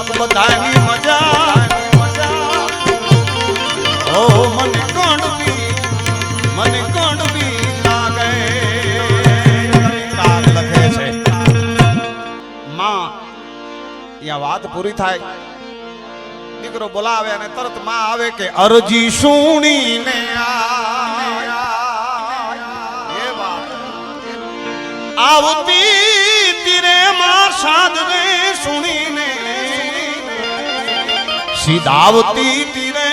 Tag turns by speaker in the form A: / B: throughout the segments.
A: Public બધાની મજા ઓ મને કોણબી લાગે કાગ લખે છે માં યા વાત પૂરી થાય દીકરો બોલાવે અને તરત માં આવે કે અરજી સુણીને આવતી તીરે માં સાધને સુણીને સીધાવતી તીરે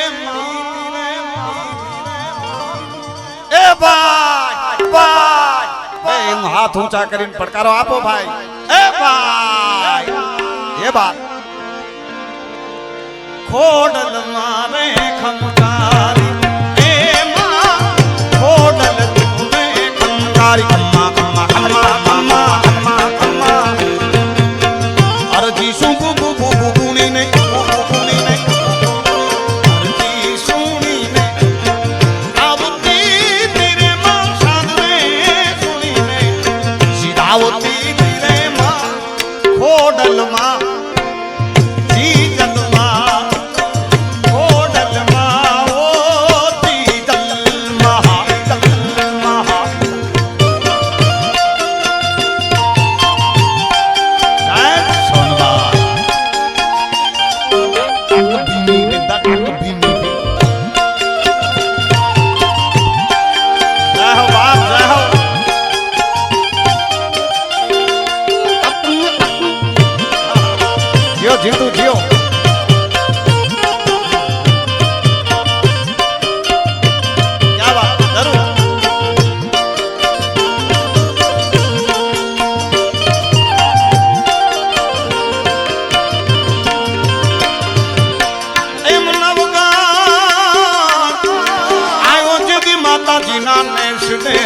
A: એ ભાઈ હાથ ઊંચા કરીને પડકારો આપો ભાઈ એ ભાઈ એ ભાઈ ખોડલ મારે ખમકારી એ માં ખોડલ તુને ખમકારી ખમ્મા ખમ્મા ખમ્મા ખમ્મા ખમ્મા ખમ્મા અરજી શું ગુણી ને અરજી સુણી ને આવતી તીરે માં સાધને સુણી ને સીધાવતી તીરે માં ખોડલ માં જીતુ જીઓ ક્યા વાત જરૂર એમ નવગા આયો જગી માતાજીના નેશ દે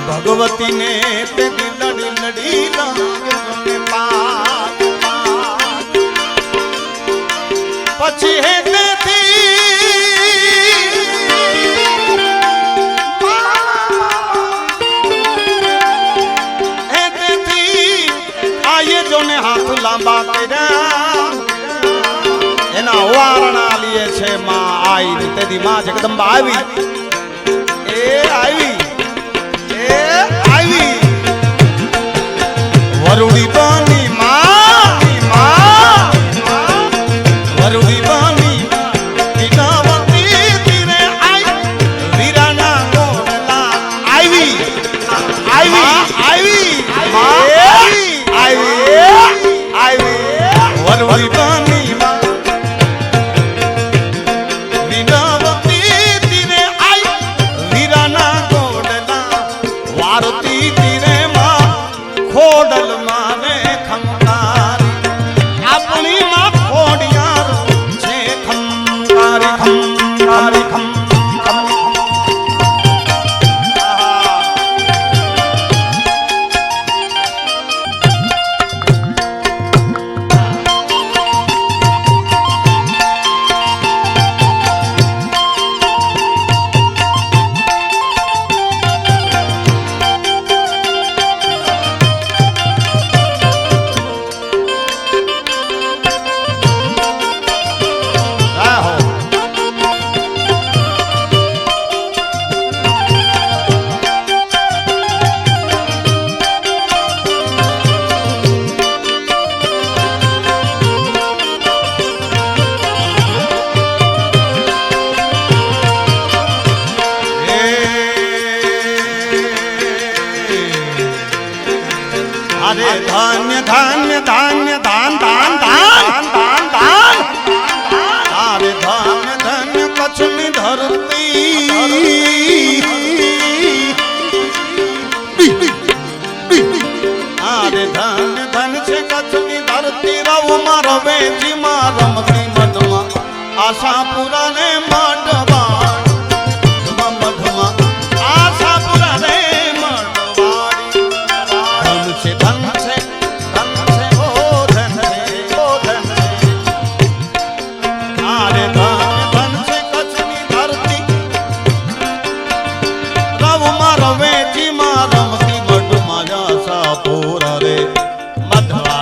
A: ભગવતી ને તે લડી લડી પછી હે તેથી આયે જોને હાથ લાંબા કર્યા એના વારણા લીએ છે માં આઈ તેથી માં જગદંબા આવી એ આવી વરુડી બની વરુડી બની વિનાવતી તીરે આઈ વીરાના ગોળલા આવી વરુડી બની વિનાવતી તીરે આઈ વીરાના ગોળલા વારતી તીરે માં ખોડલ માને ખમકારી આપણી માં ખોડિયાર છે ખમકારી ખમકારી ખમ અરે ધન્ય ધન્ય ધન્ય દાન દાન દાન દાન દાન અરે ધન્ય ધન્ય કચ્છની ધરતી અરે ધન્ય ધન્ય છે કચ્છની ધરતી રવમાં રવેજીમાં રમતી મઢમાં આશાપુરા ને મઢવા મઢમાં આશાપુરા ને રવેચી માં રમતી મઢમાં આશાપુરા રે મઢવા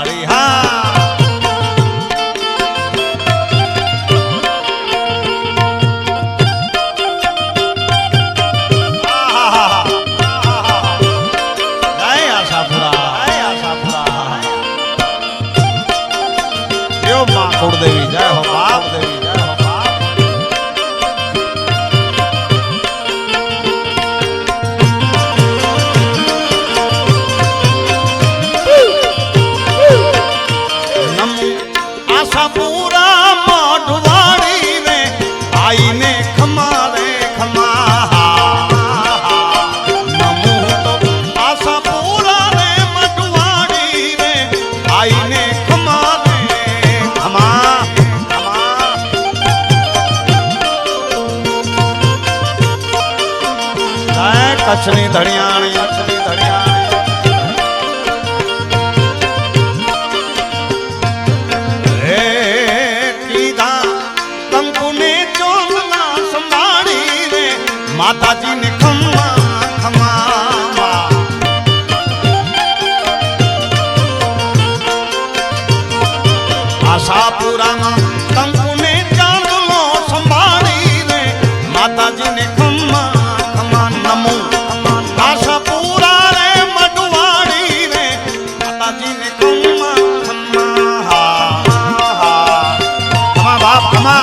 A: कुलदेवी जय हो बाप देवी जय हो बाप नमो आशापुरा मढ़वाड़ी रे आई ने खमा रे खमा नमो तो आशापुरा रे मढ़वाड़ी रे आई ने खमा रे खमा कच्छनी धड़ियाणी माता जी ने खम्मा खम्मा आशापुरा कंकु ने चांदलो संभाली रे माता जी ने खम्मा खम्मा नमो आशापुरा रे मढ़वाड़ी रे माता जी ने खम्मा खम्मा खम्मा बाप खम्मा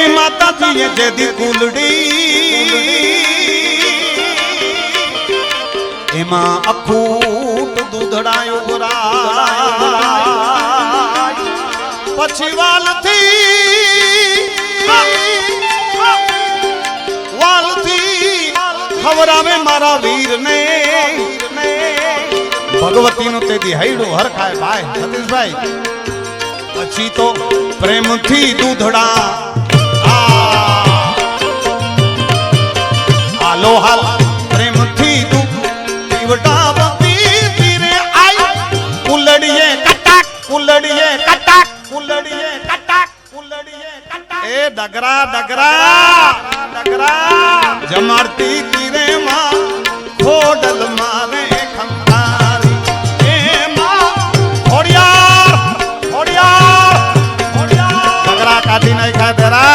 A: माता थी जेदी कुलड़ी एमा अखूट दूधड़ायो गोरा पछी वाल थी खबरा में मारा वीर ने भगवती नु तेदी हैडो हर खाए भाई सतीश भाई पछी तो प्रेम थी दूधड़ा हालो हाल प्रेम थी तू पीवटा बती तीरे आई कुलड़िए कटक कुलड़िए कटक कुलड़िए कटक कुलड़िए कटक ए डगरा डगरा डगरा जमारती तीरे मां खोडल मारे खंगारी ए मां होड़ियार होड़ियार होड़ियार डगरा काटी नहीं खा तेरा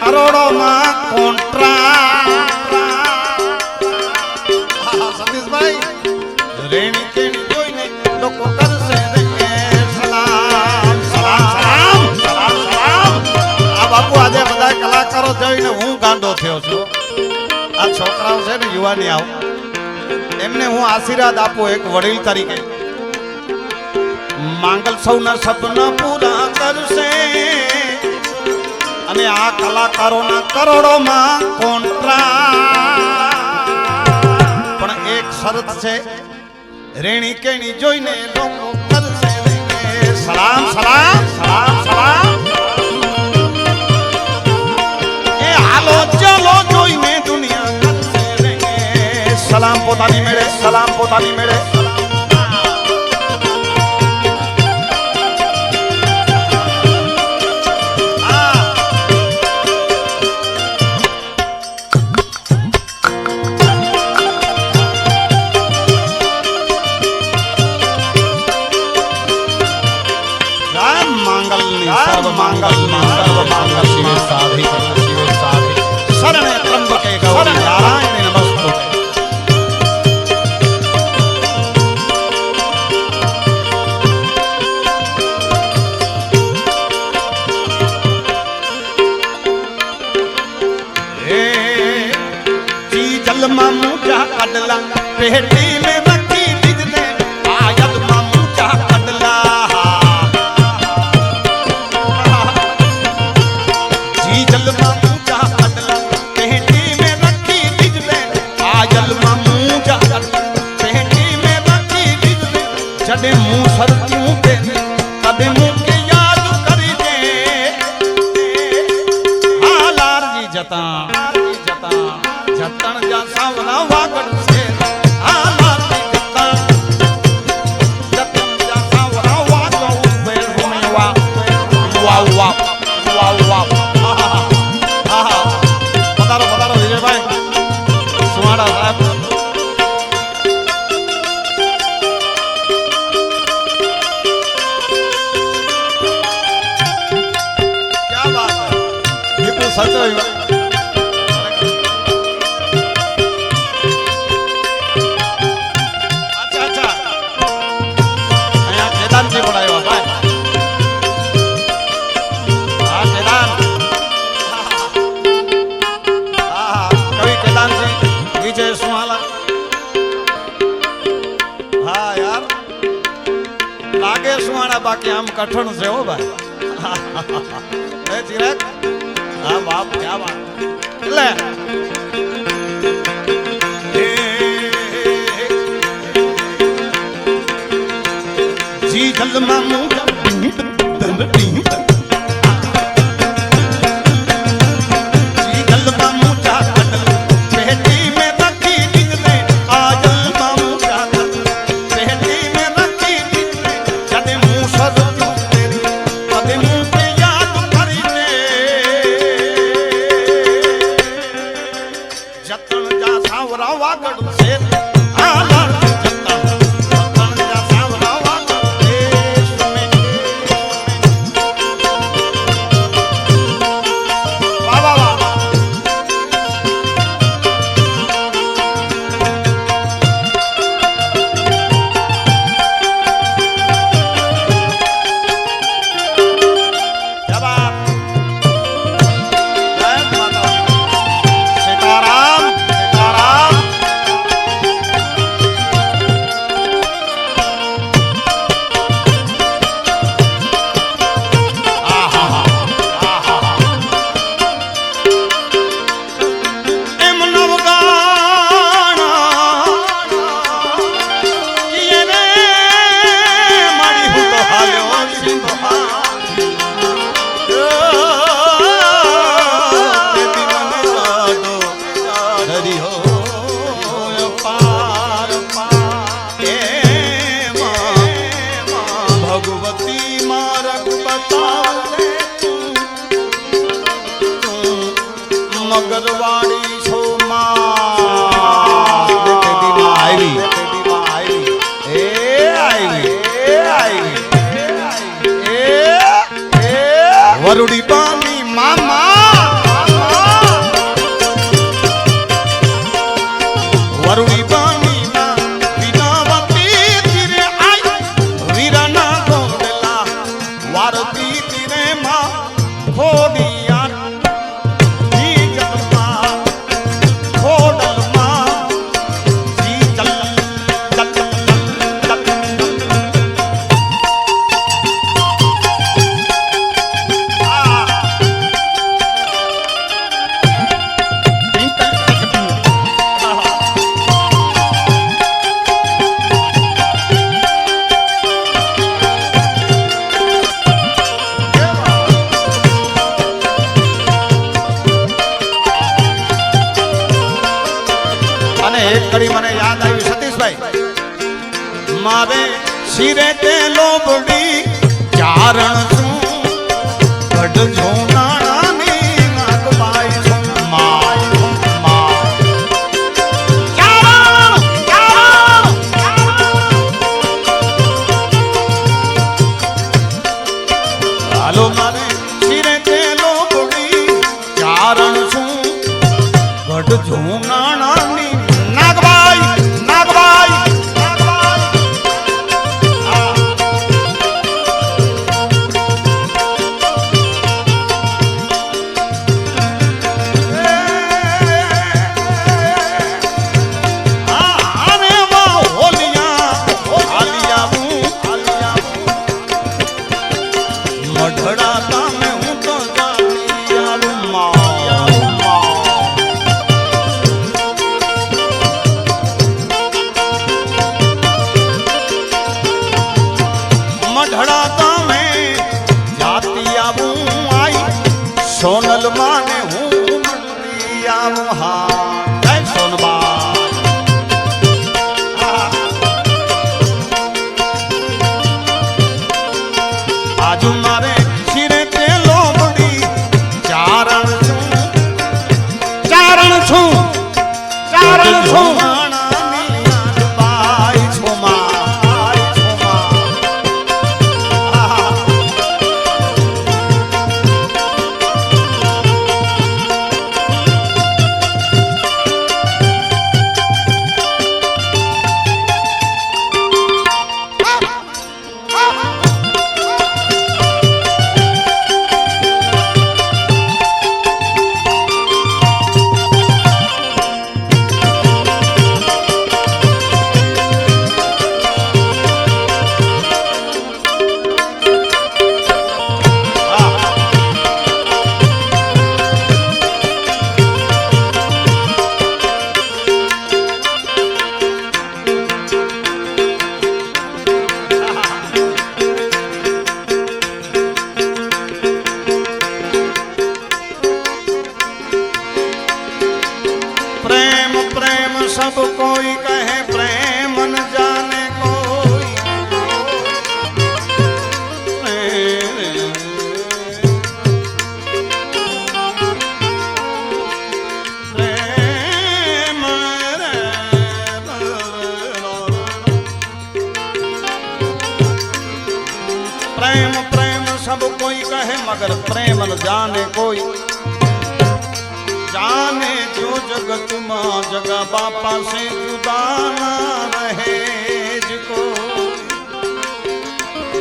A: કરોડોમાં કોન્ટ્રા સતીશભાઈ રેણી કેણી જોઈને લોકો કરશે સલામ સલામ સલામ સલામ સલામ આ બાપુ આજે બધા કલાકારો જોઈને હું ગાંડો થયો છું આ છોકરાઓ છે ને યુવાની આવ એમને હું આશીર્વાદ આપું એક વડીલ તરીકે માંગલ સૌના સપના પૂરા કરશે અને આ કલાકારોના કરોડોમાં કોન્ટ્રા પણ એક શરત છે રેણી કેણી જોઈને લોકો કરશે સલામ સલામ સલામ સલામ એ હાલો ચાલો જોઈને દુનિયા કરશે સલામ પોતાની મેળે સલામ પોતાની મેળે सर्व मांगल शिवे साधिके शरणे त्र्यंबके गौरी नारायणे नमस्तुते हे जी जलमा मुझा कडला पेटी में रखी बिजले आयल मा मुझा कडला जलमा मुझा कडला पेटी में रखी बिजले आयल मा मुझा पेटी में रखी बिजले जडे मुंह सर क्यों पे कदे मुंह के याद करी दे हालार जी जता जतन जा सावना वागड़ से हालार जी जता जतन जा सावना वागड़ बेर में वा वा वा वा वा પધારો વિજયભાઈ સુવાડા સાહેબ ક્યા બાત હૈ વિપુલ સચોઈ અચ્છા અહીંયા કેદાનજી પણ આવ્યા ભાઈ હા કેદાન विजय सुहाला हाँ यार लागे सुहाना बाकी हम कठण से हो भाई चिराग हाँ बाप क्या बात ले जी जलमा मुझा શિરે તે લોબડી ચારણ છું ગઢજો નાણાની નાગબાઈ છું હાલો મારે શિરે તે લોબડી ચારણ છું ગઢજો નાણાની નાગબાઈ નાગબાઈ સોનલ માને હું મળતી આવું હા જય સોનબા આજુ મારે શિરે તે લોબડી ચારણ છું ચારણ છું ચારણ છું નાણાની નાગબાઈ છું सब कोई कहे प्रेम न जाने कोई प्रेम प्रेम प्रेम सब कोई कहे मगर प्रेम न जाने कोई जाने जो जगत मां जगा बापा से जुदा ना रहे को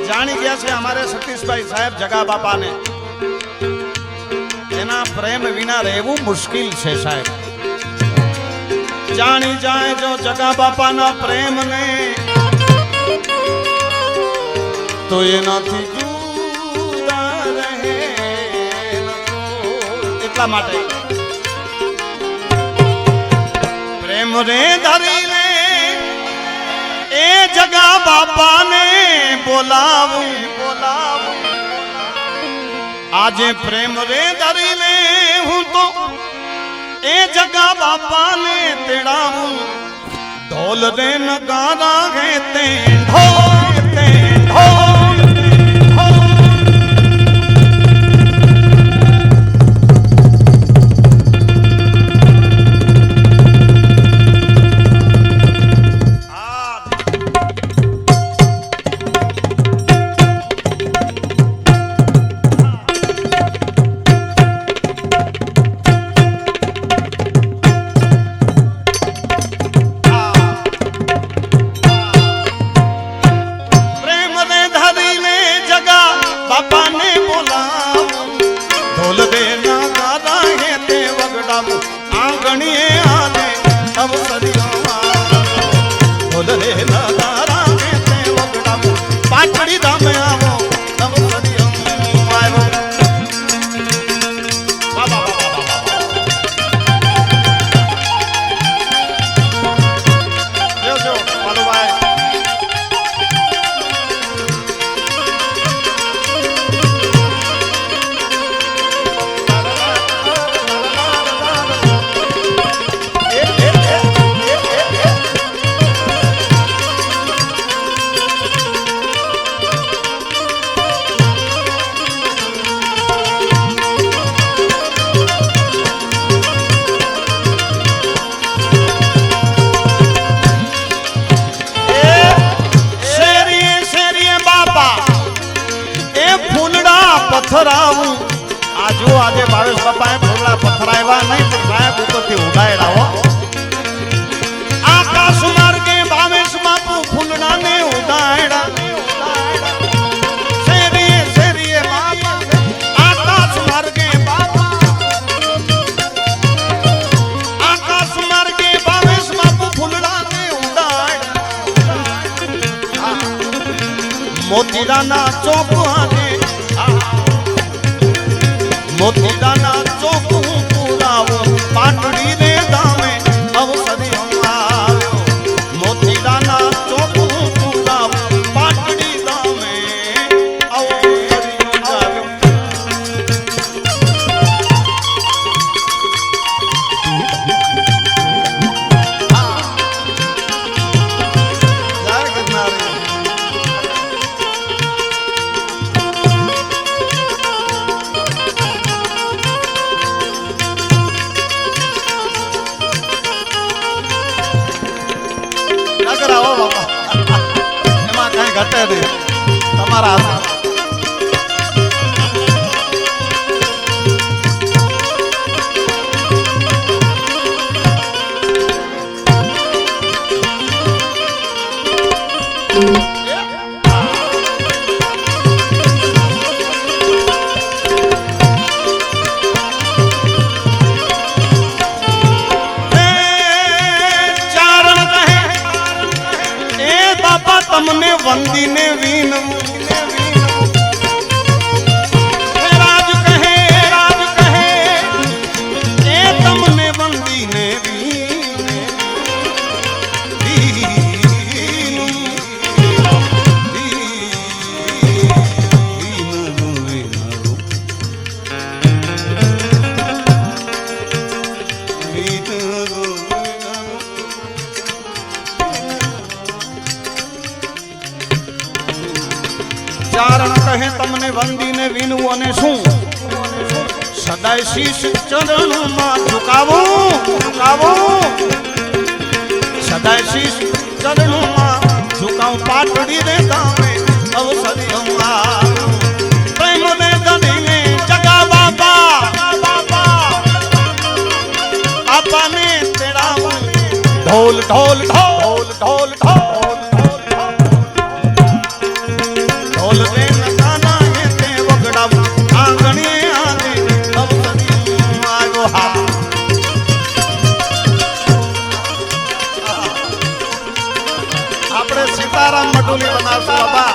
A: जानी गया છે हमारे સતીશભાઈ સાહેબ જગા બાપાને એના પ્રેમ વિના રહેવું મુશ્કેલ છે સાહેબ જાણી જાય જો જગા બાપાના પ્રેમને તો એનાથી જુદા રહે એટલા માટે પ્રેમ રે ધરીને એ જગા બાપાને બોલાવું બોલાવું આજે પ્રેમ રે ધરીને હું તો એ જગા બાપાને તેડાવું ઢોલ રે નગારા કહેતે ઢોલ તે ઢોલ પથરાવું આ જો આજે ભાવેશ બાપાએ ફૂલડા પથરાવ્યા નહીં પણ સાહેબ ઉપરથી ઉડાડ્યા હો આકાશ માર્ગે ભાવેશ બાપુ ફૂલડાને ઉડાડ્યા શેરીએ શેરીએ બાપા આકાશ માર્ગે બાપા આકાશ માર્ગે ભાવેશ બાપુ ફૂલડાને ઉડાડ્યા મોતીડાના ચોક આને મોતીડાના ચોક હું પુરાવું પાટડી રે ધામે અવસરી હું આવ્યો મોતીડાના ચોક હું પુરાવું પાટડી ધામે અવસરી હું આવ્યો જય ગિરનારી આવો બાપા એમાં કઈ ઘટે નહીં તમારા હાથ તમને વંદીને વીનવું રાજ કહે એ તમને વંદીને ચારણ કહે તમને વંદીને વીનવું અને શું સદાય શીશ ચરણમાં ઝુકાવું સદાય શીશ ચરણમાં ઝુકાવું પાટડી રે ધામે અવસરી હું આવ્યો પ્રેમ ને ગણીને જગા બાપા બાપાને તેડાવું ઢોલ ઢોલ ઢોલ ઢોલ ઢોલ ઢોલ રે નગાના હે તે વગડાવું આંગણે આને અવસરી હું આવ્યો હા આપણે સીતારામ મટુલી બનાવશું બાપા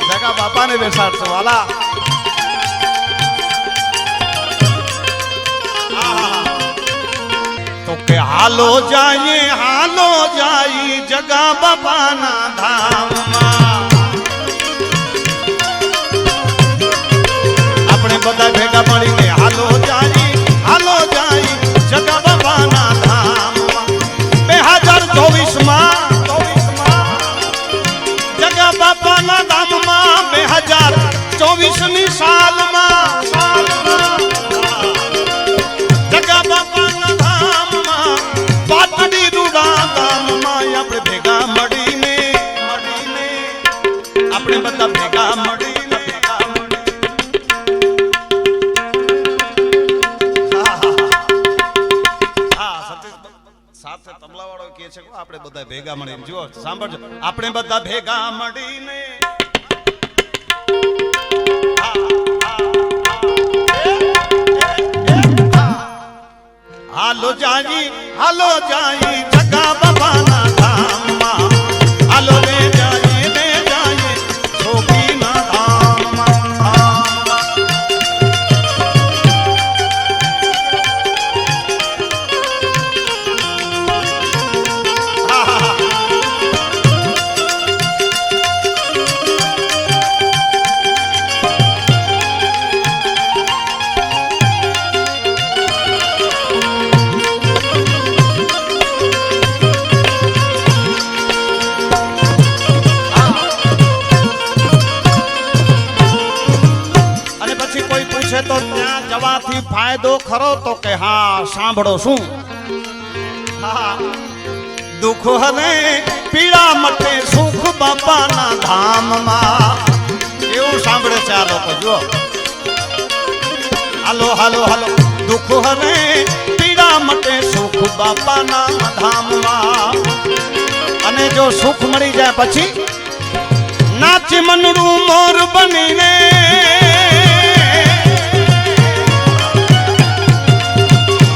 A: જગા બાપાને બેસાડશું વાલા તો કે હાલો જાય જગા બાપાના ધામમાં આપણે બધા ભેગા મળીને હાલો જાય જગા બાપાના ધામમાં 2024માં જગા બાપાના ધામમાં 2024ની સાલમાં જગા બાપાના ધામમાં પાટડી રૂડા ધામમાં આપણે ભેગા મળીને આપણે બધા ભેગા મળીને સાથે તબલાવાળો કહે છે આપણે બધા ભેગા મળીને જુઓ સાંભળજો આપણે બધા ભેગા મળીને હાલો જાય જગા બાબાના ધામમાં હાલો રે જાય છોકરીના ધામમાં તો ત્યાં જવાથી ફાયદો ખરો તો કે હા સાંભળો શું દુઃખ હરે પીડા મટે સુખ બાપાના ધામમાં એવું સાંભળે છે આ લોકો જો હાલો હાલો હાલો દુઃખ હરે પીડા મટે સુખ બાપાના ધામમાં. અને જો સુખ મળી જાય પછી નાચી મનડું મોર બનીને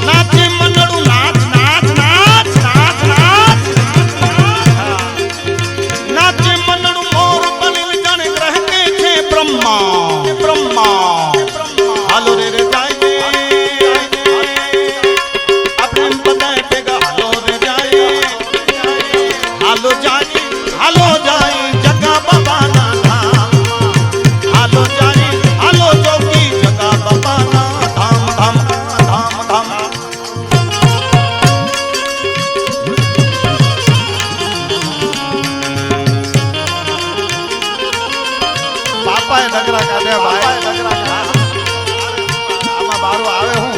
A: નાચી મનડું નાચ નાચ નાચ નાચ નાચ નાચી મનડું મોર બની જાણે ગ્રહ કે છે બ્રહ્મા બ્રહ્મા. હાલો રે રે જાય આપણે બધા ભેગા હાલો રે જાય હાલો જાય હાલો જાય જગા બાબાના ધામ. હાલો જાય હાલો જોગી જગા બાબાના ધામ ધામ ધામ ધામ. બાપાએ નગરા કાઢ્યા ભાઈ નગરા કાઢ્યા. આમાં બારું આવે હું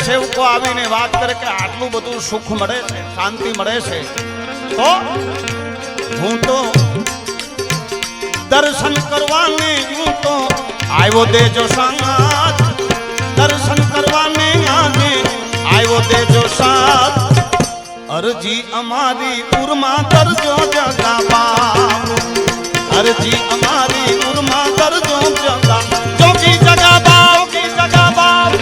A: સેવકો આવીને વાત કરે કે આટલું બધું સુખ મળે છે શાંતિ મળે છે તો હું તો દર્શન કરવાને હું તો આવ્યો દેજો સાથ. દર્શન કરવાને આજે આવ્યો દેજો સાથ. અરજી અમારી ઉરમાં કરજો જગા બાપ. અરજી અમારી ઉરમાં કરજો જગા જોગી જગા બાપ જગા બાપ.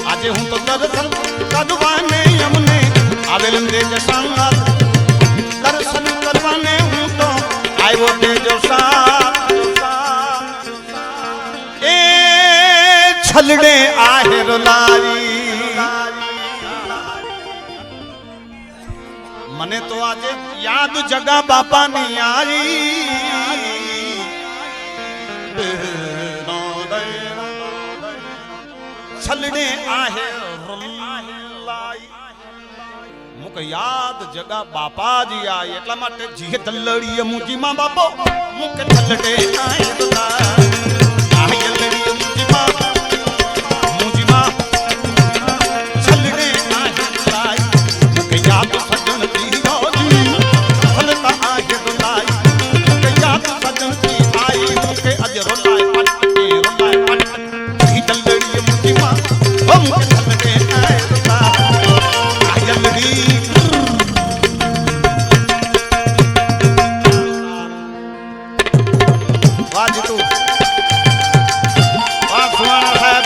A: આજે હું તો દર્શન કરવાને અમને આવેલ દેજો સાથ. દર્શન કરવાને હું તો આવ્યો દેજો સાથ. એ છલડે આહેર લાવી મને તો આજે યાદ જગા બાપાની આવી. છલડે આહે રલાઈ મુક યાદ જગા બાપાજી આય. એટલા માટે જીએ દલ્લડીએ મુજીમાં બાપો મુક છલડે આહે રલાઈ. આહે દલ્લડીએ મુજીમાં મુજીમાં છલડે આહે રલાઈ. મુક યાદ સજન દી છલતા આહે રલાઈ. મુક યાદ સજન દી આઈ મુકે અજ રલાઈ પટકે રલાઈ પટકે જી દલ્લડીએ મુજીમાં हम छलके आए रुला आयलड़ी. वाह जीतू वाह सुहाना साहब.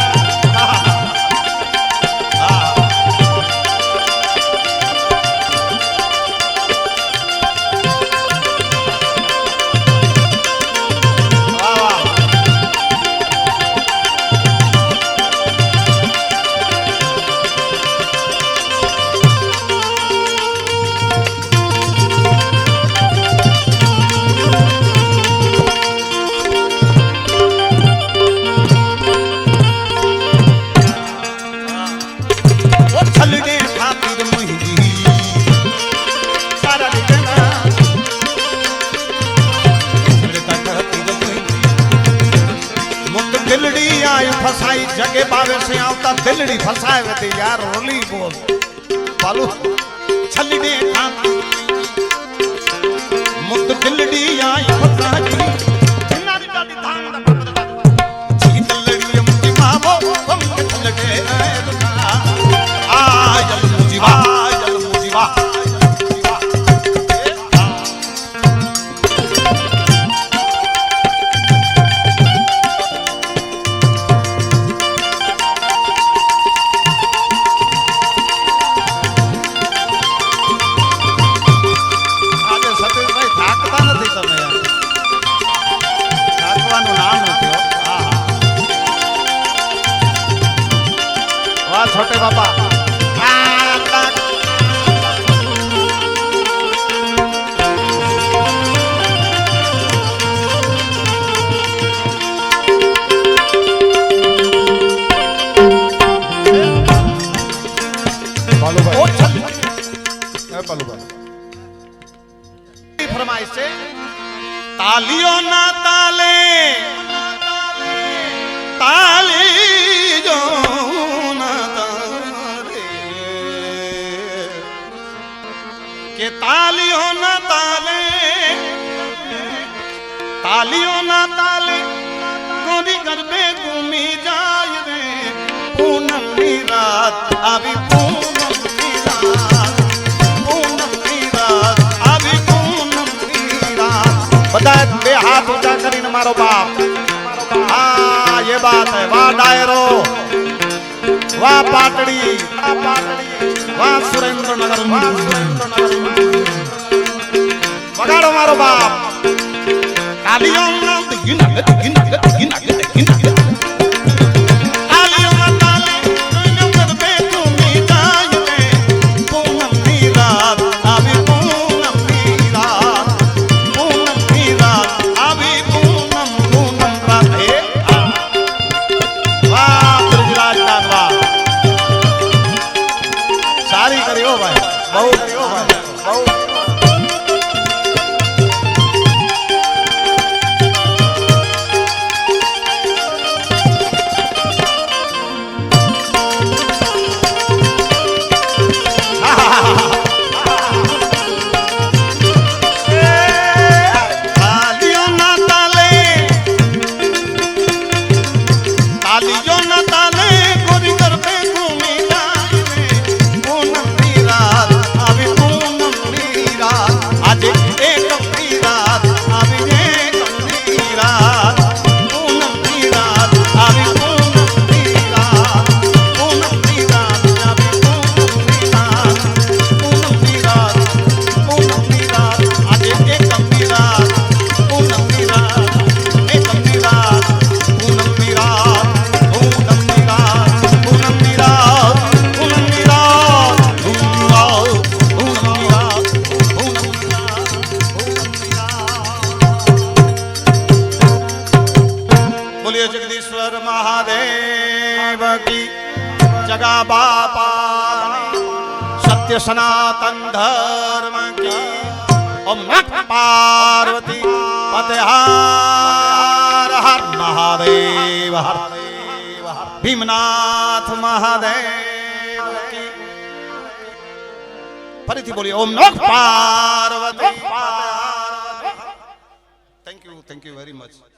A: फसाई जगे बावे से आवता दिलड़ी फसाए वे यार रोली बोल बालू छलड़े मुत दिलड़ी आई फसाई नारी डाडी धाम जी दिलड़ी मुझी मावो हम छलड़े आ जल मुझी वा जल मुझी वा. छोटे बाबा फरमाइश से तालियों ना ताले तालियों ना ताले के तालियों ना ताले तालियों ना ताले गोरी गरबे घूमी जाय रे पूनम की रात अभी पूनम की रात बे हाथ ऊंचा करीने मारो बाप हाँ ये बात है वाह डायरो वाह पाटड़ी वाह सुरेंद्र नगर वगाड़ो मारो बाप कालियों जगदीश्वर महादेव की जगा बापा सत्य सनातन धर्म की ओम नमः पार्वती पते हर हर महादेव हर भीमनाथ महादेव की फरीथी बोलिए ओम नमः Parvati thank you very much